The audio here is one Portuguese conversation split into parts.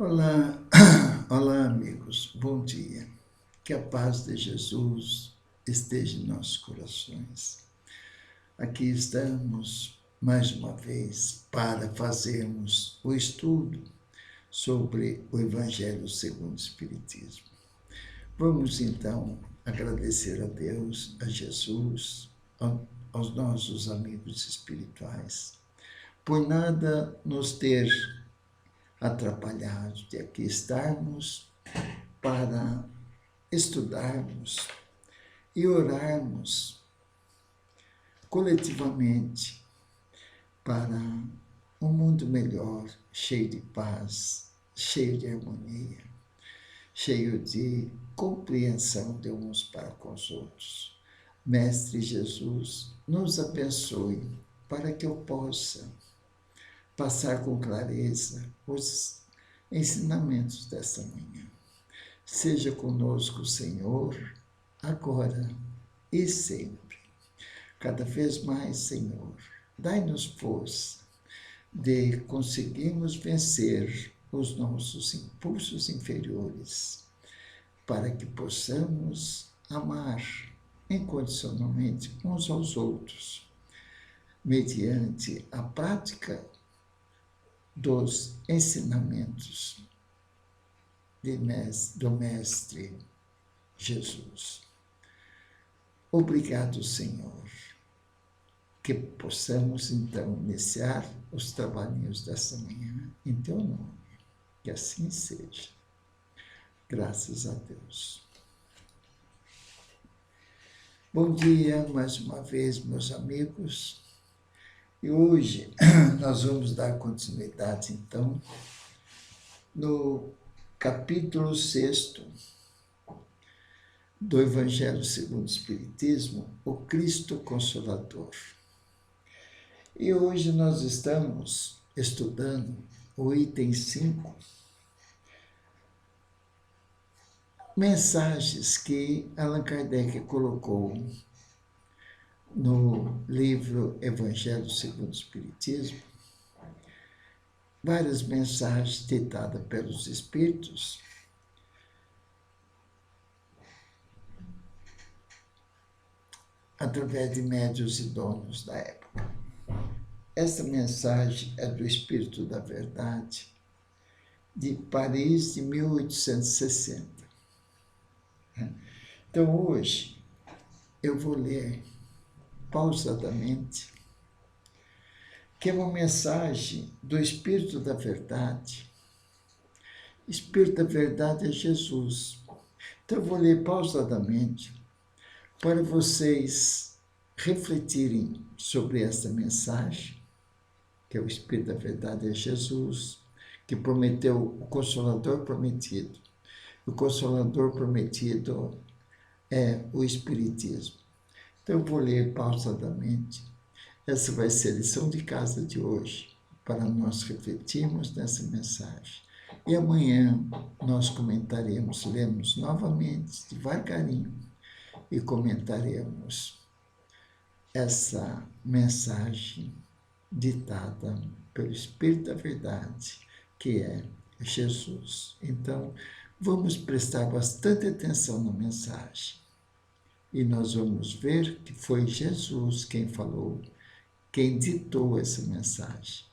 Olá, olá amigos, bom dia. Que a paz de Jesus esteja em nossos corações. Aqui estamos mais uma vez para fazermos o estudo sobre o Evangelho segundo o Espiritismo. Vamos então agradecer a Deus, a Jesus, aos nossos amigos espirituais, por nada nos ter atrapalhado de aqui estarmos para estudarmos e orarmos coletivamente para um mundo melhor, cheio de paz, cheio de harmonia, cheio de compreensão de uns para com os outros. Mestre Jesus, nos abençoe para que eu possa passar com clareza os ensinamentos desta manhã. Seja conosco, Senhor, agora e sempre. Cada vez mais, Senhor, dai-nos força de conseguirmos vencer os nossos impulsos inferiores, para que possamos amar incondicionalmente uns aos outros, mediante a prática dos ensinamentos do Mestre Jesus. Obrigado, Senhor, que possamos então iniciar os trabalhinhos desta manhã em Teu nome. Que assim seja. Graças a Deus. Bom dia mais uma vez, meus amigos. E hoje nós vamos dar continuidade, então, no capítulo 6 do Evangelho segundo o Espiritismo, o Cristo Consolador. E hoje nós estamos estudando o item 5, mensagens que Allan Kardec colocou no livro Evangelho segundo o Espiritismo, várias mensagens ditadas pelos Espíritos, através de médiuns e donos da época. Esta mensagem é do Espírito da Verdade, de Paris, de 1860. Então, hoje, eu vou ler pausadamente, que é uma mensagem do Espírito da Verdade. Espírito da Verdade é Jesus. Então, eu vou ler pausadamente, para vocês refletirem sobre esta mensagem, que é o Espírito da Verdade, é Jesus, que prometeu o Consolador prometido. O Consolador prometido é o Espiritismo. Então, eu vou ler pausadamente. Essa vai ser a lição de casa de hoje, para nós refletirmos nessa mensagem. E amanhã nós comentaremos, lemos novamente, devagarinho, e comentaremos essa mensagem ditada pelo Espírito da Verdade, que é Jesus. Então, vamos prestar bastante atenção na mensagem. E nós vamos ver que foi Jesus quem falou, quem ditou essa mensagem,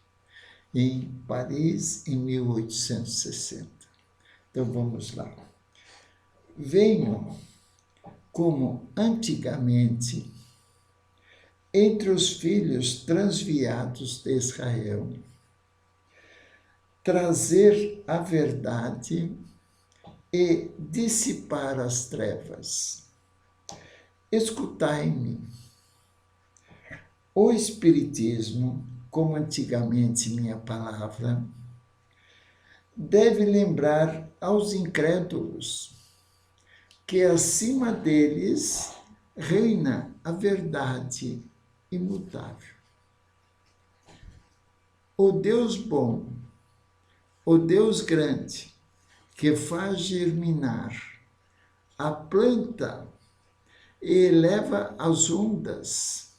em Paris, em 1860. Então, vamos lá. Venho, como antigamente, entre os filhos transviados de Israel, trazer a verdade e dissipar as trevas. Escutai-me. O Espiritismo, como antigamente minha palavra, deve lembrar aos incrédulos que acima deles reina a verdade imutável. O Deus bom, o Deus grande, que faz germinar a planta e eleva as ondas.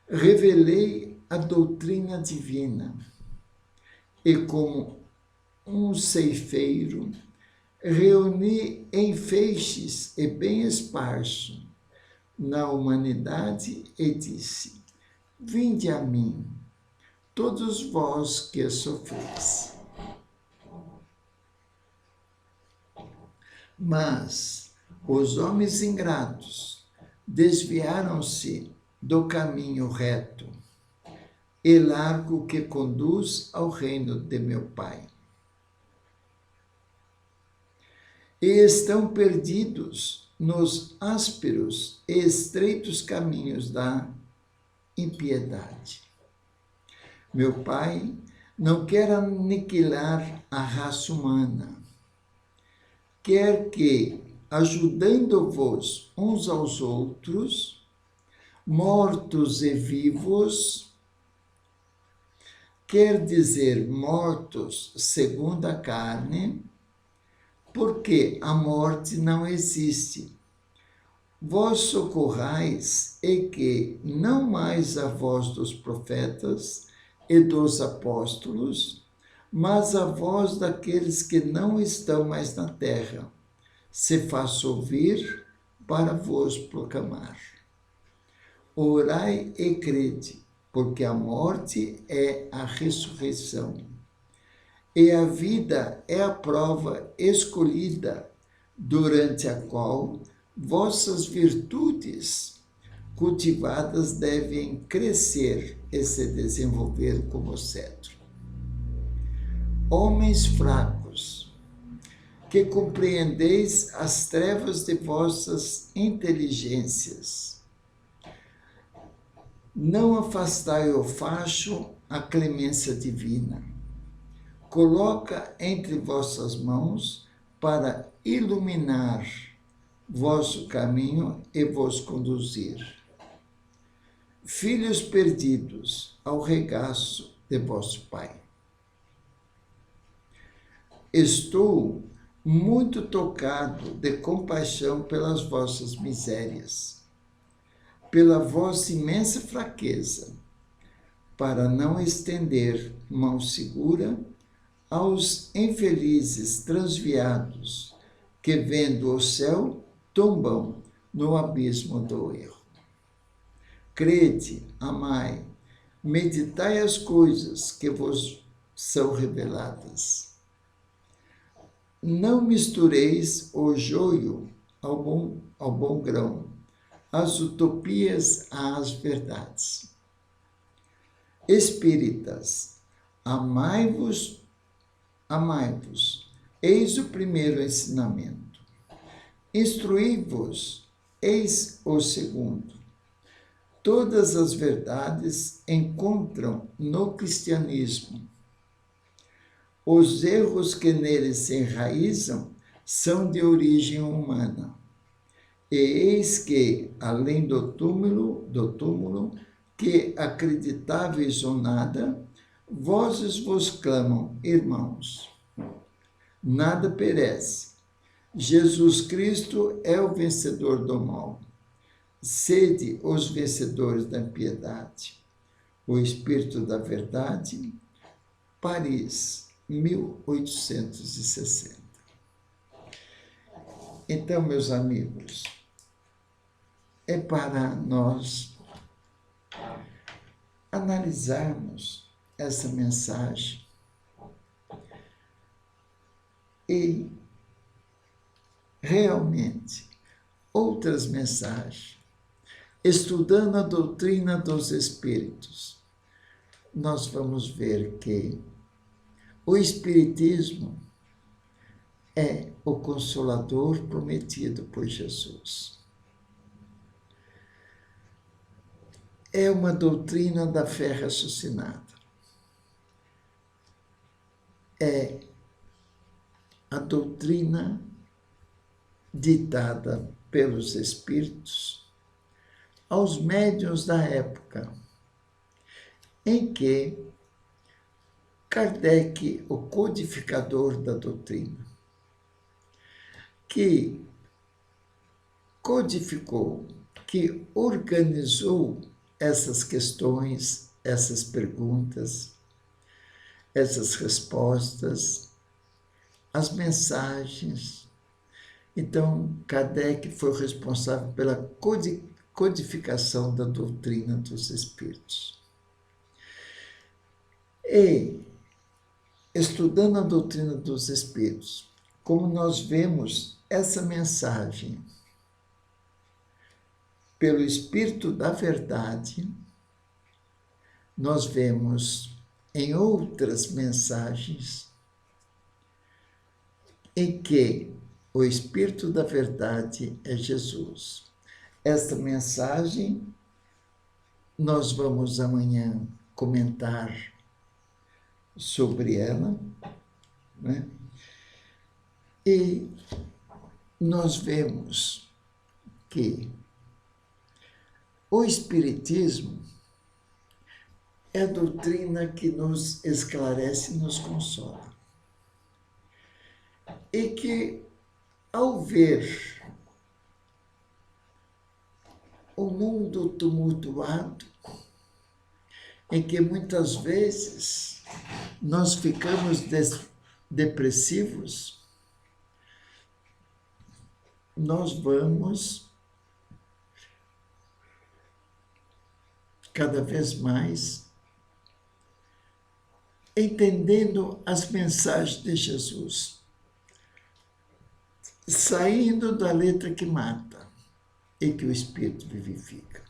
Revelei a doutrina divina e como um ceifeiro, reuni em feixes e bem esparso na humanidade e disse: vinde a mim, todos vós que sofreis. Mas os homens ingratos desviaram-se do caminho reto e largo que conduz ao reino de meu Pai. E estão perdidos nos ásperos e estreitos caminhos da impiedade. Meu Pai não quer aniquilar a raça humana, quer que, ajudando-vos uns aos outros, mortos e vivos, quer dizer mortos segundo a carne, porque a morte não existe. Vós socorrais e que não mais a voz dos profetas e dos apóstolos, mas a voz daqueles que não estão mais na terra, se faça ouvir para vos proclamar. Orai e crede, porque a morte é a ressurreição, e a vida é a prova escolhida, durante a qual vossas virtudes cultivadas devem crescer e se desenvolver como cedro. Homens fracos, que compreendeis as trevas de vossas inteligências, não afastai o facho a clemência divina. Coloca entre vossas mãos para iluminar vosso caminho e vos conduzir. Filhos perdidos ao regaço de vosso Pai. Estou muito tocado de compaixão pelas vossas misérias, pela vossa imensa fraqueza, para não estender mão segura aos infelizes transviados, que, vendo o céu, tombam no abismo do erro. Crede, amai, meditai as coisas que vos são reveladas. Não mistureis o joio ao bom grão, as utopias às verdades. Espíritas, amai-vos, eis o primeiro ensinamento. Instruí-vos, eis o segundo. Todas as verdades encontram no cristianismo. Os erros que nele se enraizam são de origem humana. E eis que, além do túmulo, que acreditáveis ou nada, vozes vos clamam, irmãos. Nada perece. Jesus Cristo é o vencedor do mal. Sede os vencedores da piedade. O Espírito da Verdade, Paris, 1860. Então, meus amigos, é para nós analisarmos essa mensagem e realmente outras mensagens, estudando a doutrina dos Espíritos, nós vamos ver que o Espiritismo é o Consolador prometido por Jesus. É uma doutrina da fé raciocinada. É a doutrina ditada pelos Espíritos aos médiuns da época, em que Kardec, o codificador da doutrina, que codificou, que organizou essas questões, essas perguntas, essas respostas, as mensagens. Então, Kardec foi o responsável pela codificação da doutrina dos espíritos. E, estudando a doutrina dos espíritos, como nós vemos essa mensagem pelo Espírito da Verdade, nós vemos em outras mensagens em que o Espírito da Verdade é Jesus. Esta mensagem nós vamos amanhã comentar sobre ela, né? E nós vemos que o Espiritismo é a doutrina que nos esclarece e nos consola. E que, ao ver o mundo tumultuado, em que muitas vezes nós ficamos depressivos, nós vamos cada vez mais entendendo as mensagens de Jesus, saindo da letra que mata e que o Espírito vivifica.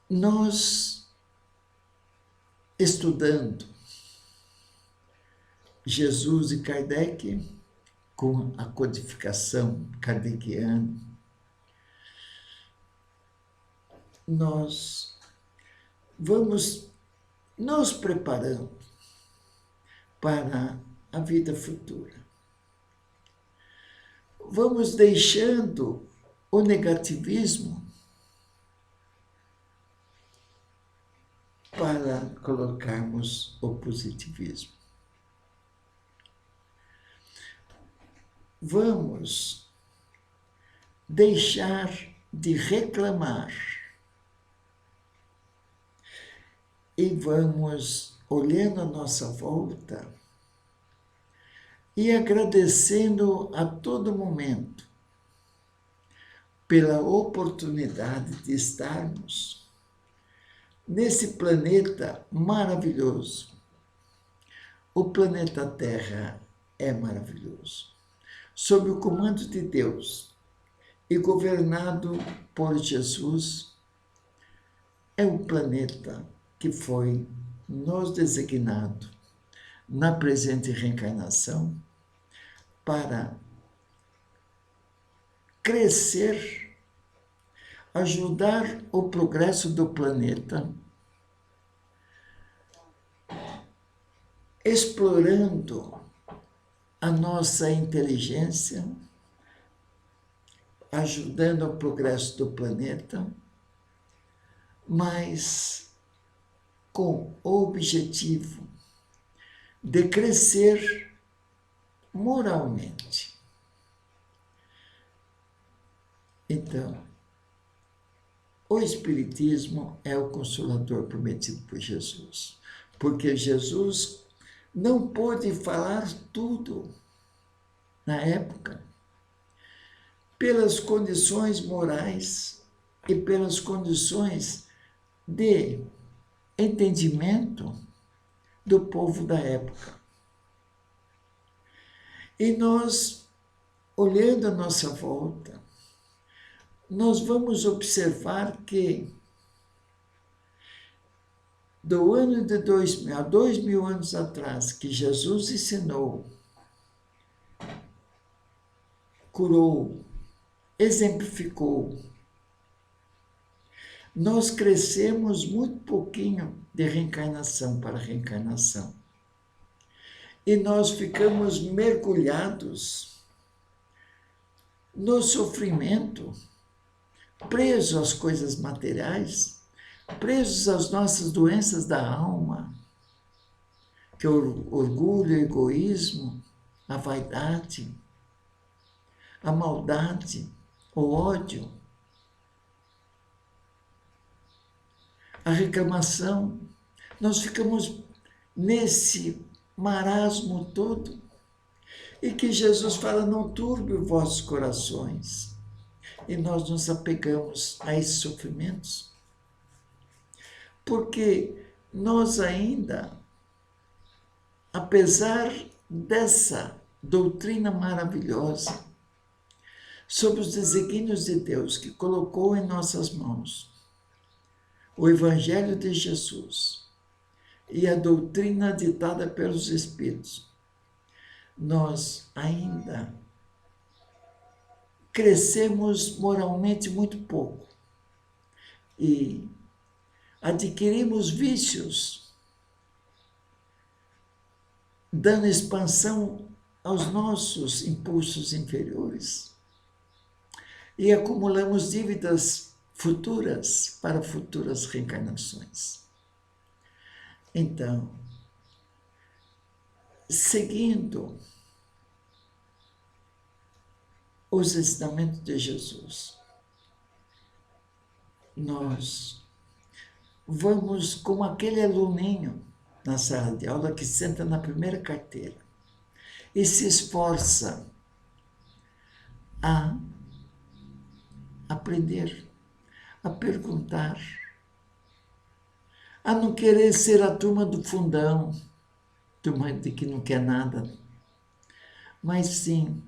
Nós, estudando Jesus e Kardec, com a codificação kardeciana, nós vamos nos preparando para a vida futura. Vamos deixando o negativismo para colocarmos o positivismo. Vamos deixar de reclamar e vamos olhando a nossa volta e agradecendo a todo momento pela oportunidade de estarmos nesse planeta maravilhoso. O planeta Terra é maravilhoso, sob o comando de Deus e governado por Jesus. É um planeta que foi nos designado na presente reencarnação para crescer, ajudar o progresso do planeta, explorando a nossa inteligência, ajudando ao progresso do planeta, mas com o objetivo de crescer moralmente. Então, o Espiritismo é o Consolador prometido por Jesus, porque Jesus não pôde falar tudo na época, pelas condições morais e pelas condições de entendimento do povo da época. E nós, olhando a nossa volta, nós vamos observar que do ano de 2000, há 2000 anos atrás, que Jesus ensinou, curou, exemplificou, nós crescemos muito pouquinho de reencarnação para reencarnação. E nós ficamos mergulhados no sofrimento, presos às coisas materiais, presos às nossas doenças da alma, que é o orgulho, o egoísmo, a vaidade, a maldade, o ódio, a reclamação, nós ficamos nesse marasmo todo. E que Jesus fala, não turbe os vossos corações. E nós nos apegamos a esses sofrimentos. Porque nós ainda, apesar dessa doutrina maravilhosa sobre os desígnios de Deus que colocou em nossas mãos, o Evangelho de Jesus e a doutrina ditada pelos Espíritos, nós ainda crescemos moralmente muito pouco e adquirimos vícios, dando expansão aos nossos impulsos inferiores e acumulamos dívidas futuras para futuras reencarnações. Então, seguindo os ensinamentos de Jesus, nós vamos como aquele aluninho na sala de aula que senta na primeira carteira e se esforça a aprender, a perguntar, a não querer ser a turma do fundão, turma de que não quer nada, mas sim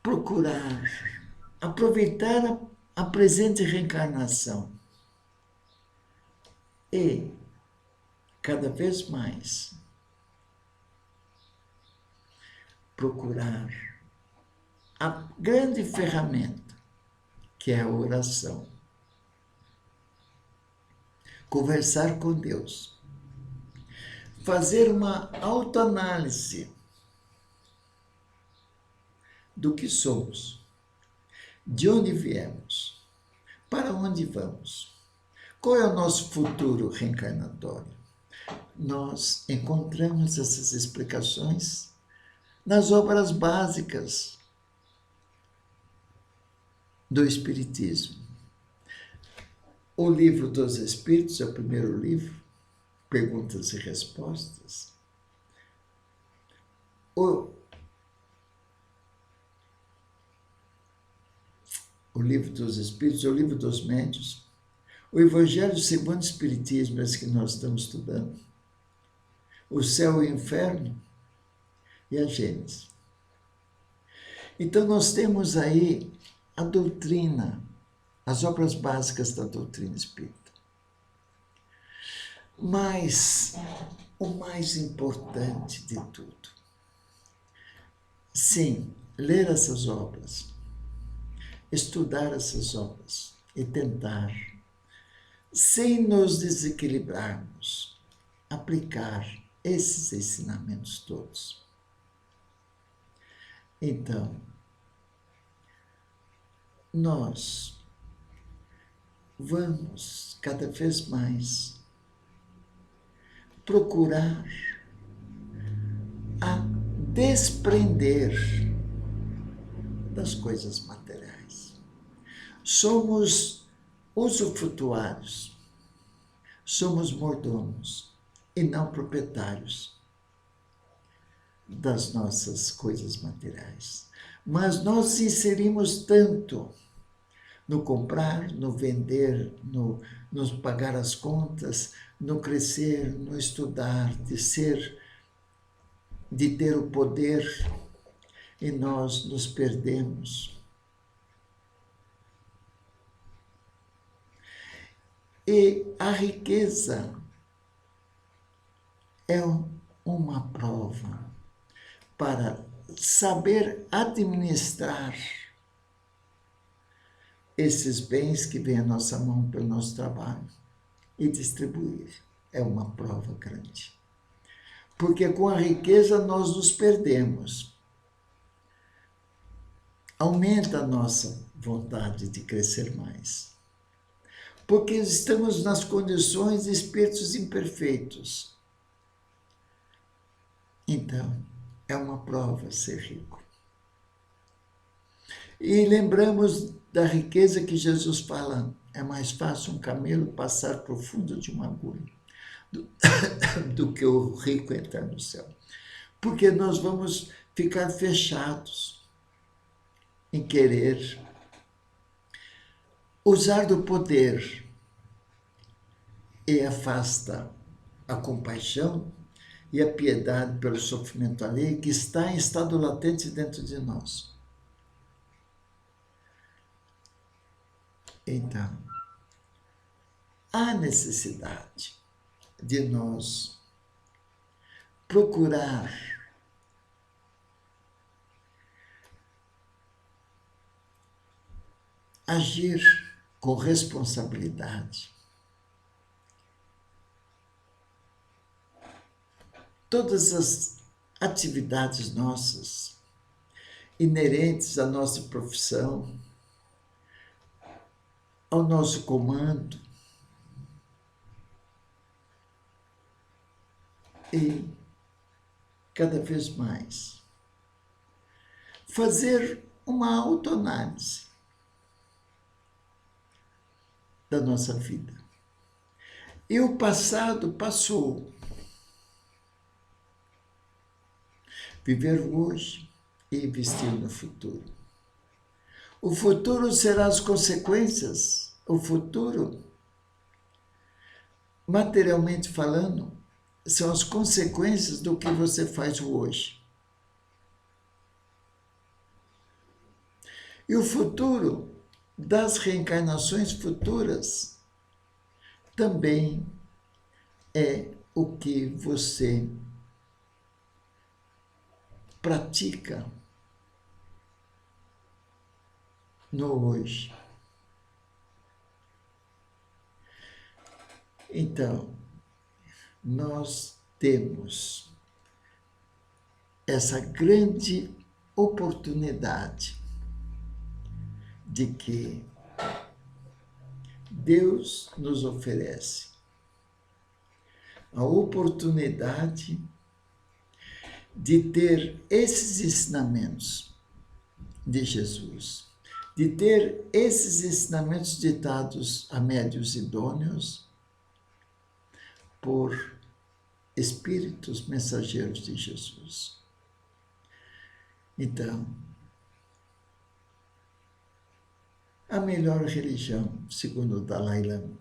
procurar aproveitar a presente reencarnação e, cada vez mais, procurar a grande ferramenta, que é a oração. Conversar com Deus. Fazer uma autoanálise do que somos, de onde viemos, para onde vamos, qual é o nosso futuro reencarnatório. Nós encontramos essas explicações nas obras básicas do Espiritismo. O Livro dos Espíritos é o primeiro livro, Perguntas e Respostas. O Livro dos Espíritos, o Livro dos Médiuns, o Evangelho segundo o Espiritismo, esse que nós estamos estudando, o Céu e o Inferno e a Gênese. Então nós temos aí a doutrina, as obras básicas da doutrina espírita. Mas o mais importante de tudo, sim, ler essas obras, estudar essas obras e tentar, sem nos desequilibrarmos, aplicar esses ensinamentos todos. Então, nós vamos cada vez mais procurar a desprender das coisas materiais. Somos usufrutuários, somos mordomos e não proprietários das nossas coisas materiais. Mas nós inserimos tanto no comprar, no vender, no pagar as contas, no crescer, no estudar, de ter o poder, e nós nos perdemos. E a riqueza é uma prova para saber administrar esses bens que vêm à nossa mão pelo nosso trabalho e distribuir. É uma prova grande. Porque com a riqueza nós nos perdemos. Aumenta a nossa vontade de crescer mais. Porque estamos nas condições de espíritos imperfeitos. Então, é uma prova ser rico. E lembramos da riqueza que Jesus fala É mais fácil um camelo passar por fundo de uma agulha do, do que o rico entrar no céu. Porque nós vamos ficar fechados em querer usar do poder e afasta a compaixão e a piedade pelo sofrimento alheio que está em estado latente dentro de nós. Então, há necessidade de nós procurar agir com responsabilidade. Todas as atividades nossas, inerentes à nossa profissão, ao nosso comando, e cada vez mais fazer uma autoanálise da nossa vida. E o passado passou. Viver hoje e investir no futuro. O futuro será as consequências. O futuro, materialmente falando, são as consequências do que você faz hoje. E o futuro das reencarnações futuras também é o que você pratica no hoje. Então, nós temos essa grande oportunidade de que Deus nos oferece a oportunidade de ter esses ensinamentos de Jesus, de ter esses ensinamentos ditados a médiuns idôneos por espíritos mensageiros de Jesus. Então, a melhor religião, segundo o Dalai Lama,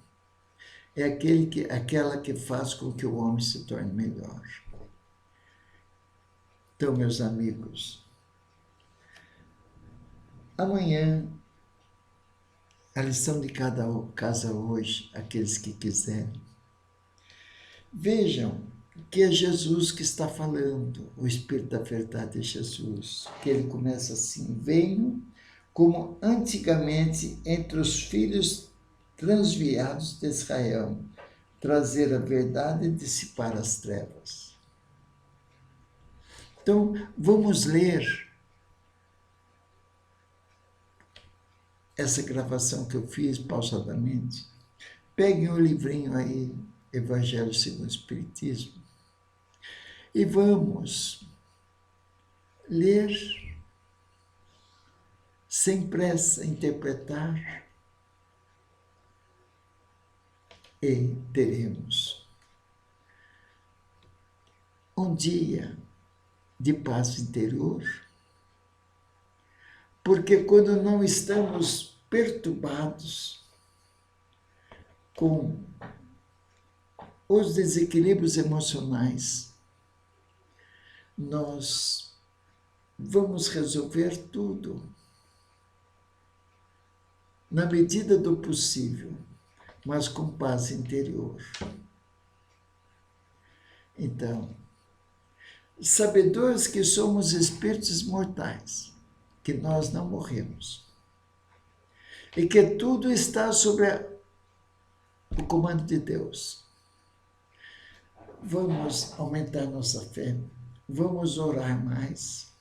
é aquela que faz com que o homem se torne melhor. Então, meus amigos, amanhã, a lição de cada casa hoje, aqueles que quiserem, vejam que é Jesus que está falando, o Espírito da Verdade é Jesus, que ele começa assim: venho como antigamente entre os filhos transviados de Israel, trazer a verdade e dissipar as trevas. Então, vamos ler essa gravação que eu fiz pausadamente. Peguem o livrinho aí, Evangelho segundo o Espiritismo, e vamos ler sem pressa, interpretar, e teremos um dia de paz interior, porque quando não estamos perturbados com os desequilíbrios emocionais, nós vamos resolver tudo na medida do possível, mas com paz interior. Então, sabedores que somos espíritos mortais, que nós não morremos, e que tudo está sob o comando de Deus. Vamos aumentar nossa fé, vamos orar mais,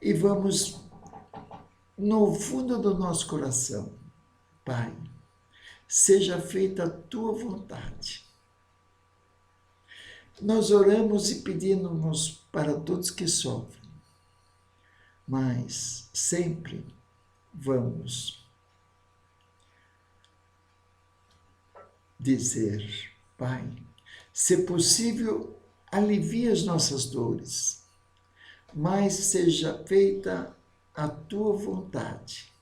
e vamos, no fundo do nosso coração, Pai, seja feita a tua vontade. Nós oramos e pedimos para todos que sofrem, mas sempre vamos dizer: Pai, se possível, alivia as nossas dores, mas seja feita a tua vontade.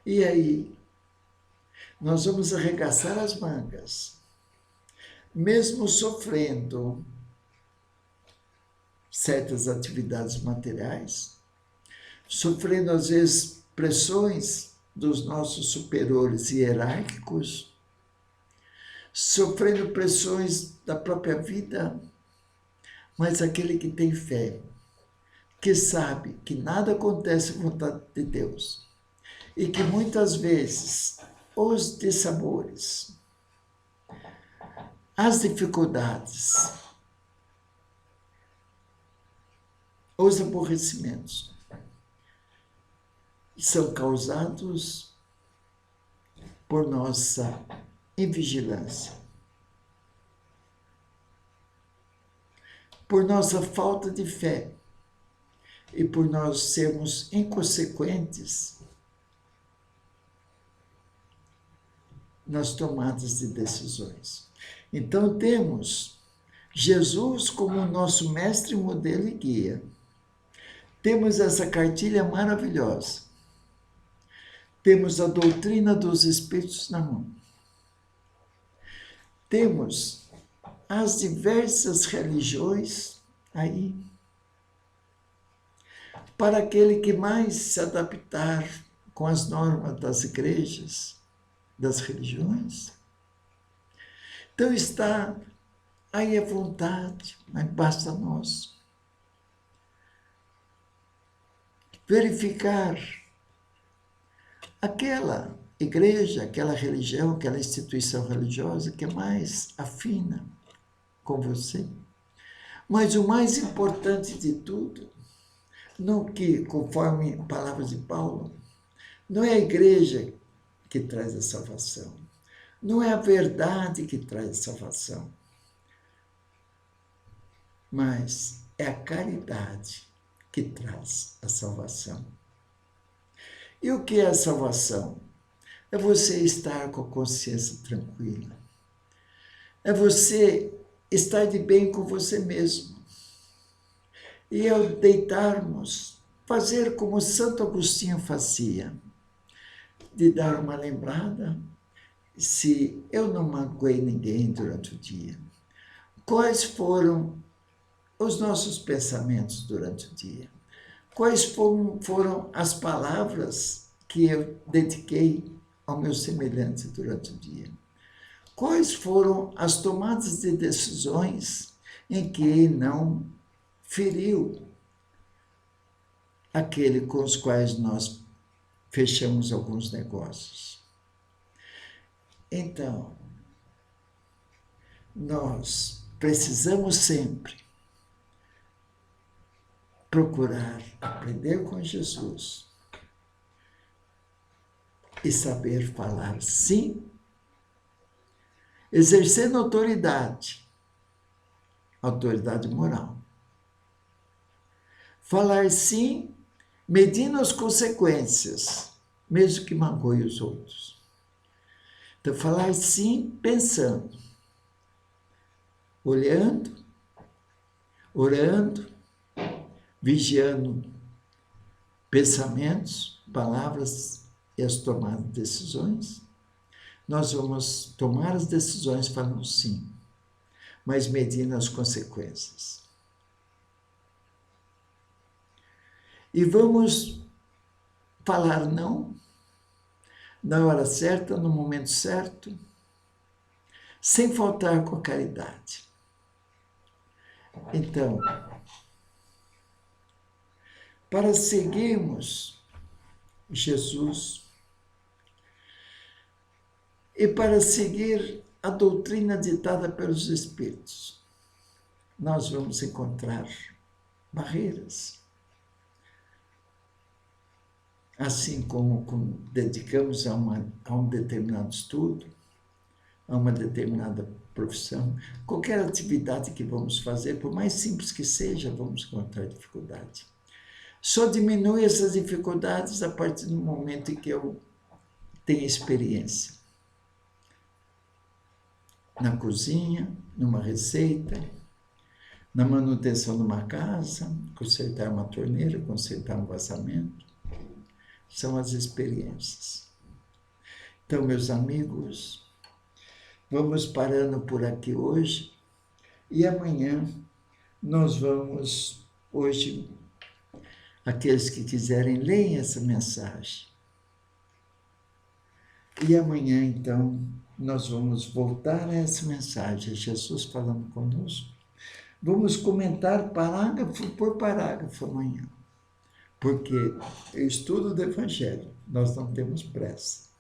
E aí, nós vamos arregaçar as mangas, mesmo sofrendo certas atividades materiais, sofrendo às vezes pressões dos nossos superiores hierárquicos, sofrendo pressões da própria vida, mas aquele que tem fé, que sabe que nada acontece por vontade de Deus e que muitas vezes os dissabores, as dificuldades, os aborrecimentos são causados por nossa invigilância, por nossa falta de fé e por nós sermos inconsequentes nas tomadas de decisões. Então temos Jesus como nosso mestre, modelo e guia. Temos essa cartilha maravilhosa. Temos a doutrina dos Espíritos na mão. Temos as diversas religiões aí. Para aquele que mais se adaptar com as normas das igrejas, das religiões. Então está aí à vontade, mas basta nós verificar aquela igreja, aquela religião, aquela instituição religiosa que é mais afina com você. Mas o mais importante de tudo, não que, conforme palavras de Paulo, não é a igreja que traz a salvação, não é a verdade que traz a salvação, mas é a caridade que traz a salvação. E o que é a salvação? É você estar com a consciência tranquila. É você estar de bem com você mesmo. E ao deitarmos, fazer como Santo Agostinho fazia, de dar uma lembrada, se eu não magoei ninguém durante o dia, quais foram os nossos pensamentos durante o dia? Quais foram as palavras que eu dediquei ao meu semelhante durante o dia? Quais foram as tomadas de decisões em que não feriu aquele com os quais nós fechamos alguns negócios? Então, nós precisamos sempre procurar aprender com Jesus e saber falar sim, exercendo autoridade moral. Falar sim, medindo as consequências, mesmo que magoe os outros. Então, falar sim pensando, olhando, orando, vigiando pensamentos, palavras e as tomadas de decisões. Nós vamos tomar as decisões falando sim, mas medindo as consequências. E vamos falar não, na hora certa, no momento certo, sem faltar com a caridade. Então, para seguirmos Jesus e para seguir a doutrina ditada pelos Espíritos, nós vamos encontrar barreiras. Assim como dedicamos a um determinado estudo, a uma determinada profissão, qualquer atividade que vamos fazer, por mais simples que seja, vamos encontrar dificuldade. Só diminui essas dificuldades a partir do momento em que eu tenho experiência. na cozinha, numa receita, na manutenção de uma casa, consertar uma torneira, consertar um vazamento. São as experiências. Então, meus amigos, vamos parando por aqui hoje e amanhã nós vamos, hoje, aqueles que quiserem, leem essa mensagem. E amanhã, então, nós vamos voltar a essa mensagem, Jesus falando conosco. Vamos comentar parágrafo por parágrafo amanhã, porque eu estudo do Evangelho, nós não temos pressa.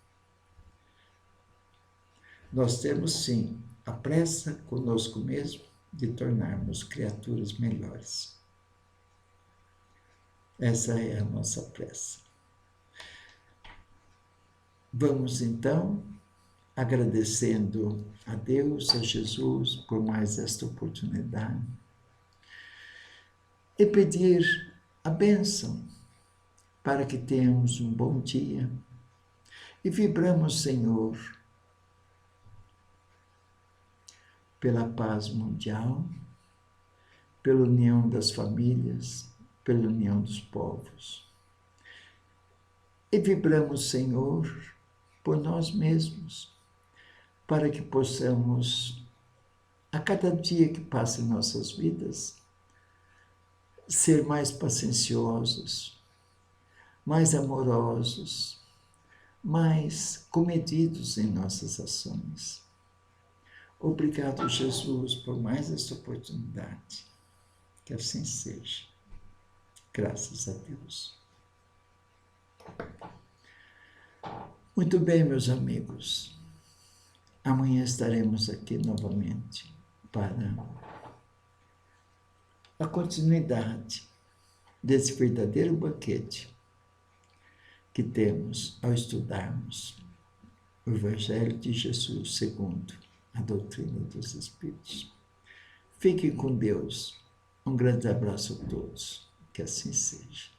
Nós temos, sim, a pressa conosco mesmo de tornarmos criaturas melhores. Essa é a nossa pressa. Vamos, então, agradecendo a Deus, a Jesus, por mais esta oportunidade e pedir a bênção para que tenhamos um bom dia e vibramos, Senhor, pela paz mundial, pela união das famílias, pela união dos povos. E vibramos, Senhor, por nós mesmos, para que possamos, a cada dia que passa em nossas vidas, ser mais pacienciosos, mais amorosos, mais comedidos em nossas ações. Obrigado, Jesus, por mais esta oportunidade. Que assim seja. Graças a Deus. Muito bem, meus amigos. Amanhã estaremos aqui novamente para a continuidade desse verdadeiro banquete que temos ao estudarmos o Evangelho de Jesus segundo a doutrina dos Espíritos. Fiquem com Deus. Um grande abraço a todos. Que assim seja.